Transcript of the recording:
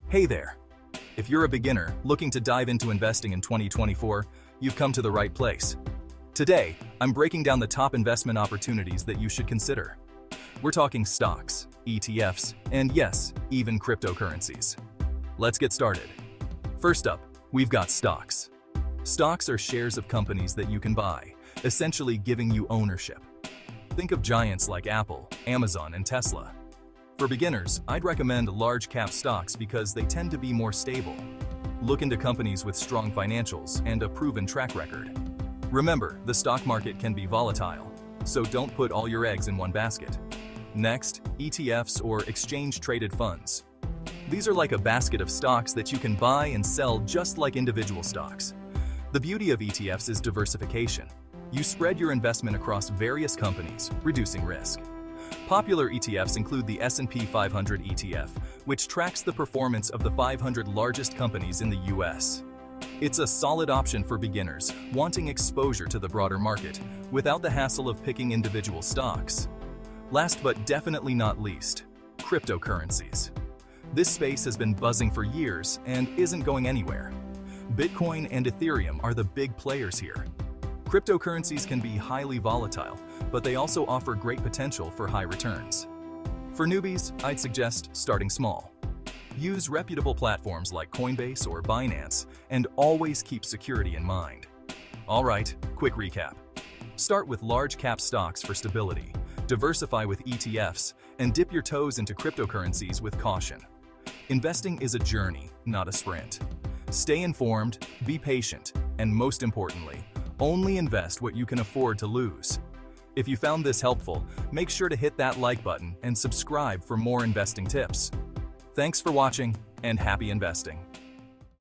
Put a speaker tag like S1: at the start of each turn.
S1: Hey there! If you're a beginner looking to dive into investing in 2024, you've come to the right place. Today, I'm breaking down the top investment opportunities that you should consider. We're talking stocks, ETFs, and yes, even cryptocurrencies. Let's get started. First up, we've got stocks. Stocks are shares of companies that you can buy, essentially giving you ownership. Think of giants like Apple, Amazon, and Tesla. For beginners, I'd recommend large-cap stocks because they tend to be more stable. Look into companies with strong financials and a proven track record. Remember, the stock market can be volatile, so don't put all your eggs in one basket. Next, ETFs or exchange-traded funds. These are like a basket of stocks that you can buy and sell just like individual stocks. The beauty of ETFs is diversification. You spread your investment across various companies, reducing risk. Popular ETFs include the S&P 500 ETF, which tracks the performance of the 500 largest companies in the US. It's a solid option for beginners wanting exposure to the broader market without the hassle of picking individual stocks. Last but definitely not least, cryptocurrencies. This space has been buzzing for years and isn't going anywhere. Bitcoin and Ethereum are the big players here. Cryptocurrencies can be highly volatile, but they also offer great potential for high returns. For newbies, I'd suggest starting small. Use reputable platforms like Coinbase or Binance, and always keep security in mind. All right, quick recap. Start with large-cap stocks for stability, diversify with ETFs, and dip your toes into cryptocurrencies with caution. Investing is a journey, not a sprint. Stay informed, be patient, and most importantly, only invest what you can afford to lose. If you found this helpful, make sure to hit that like button and subscribe for more investing tips. Thanks for watching, and happy investing.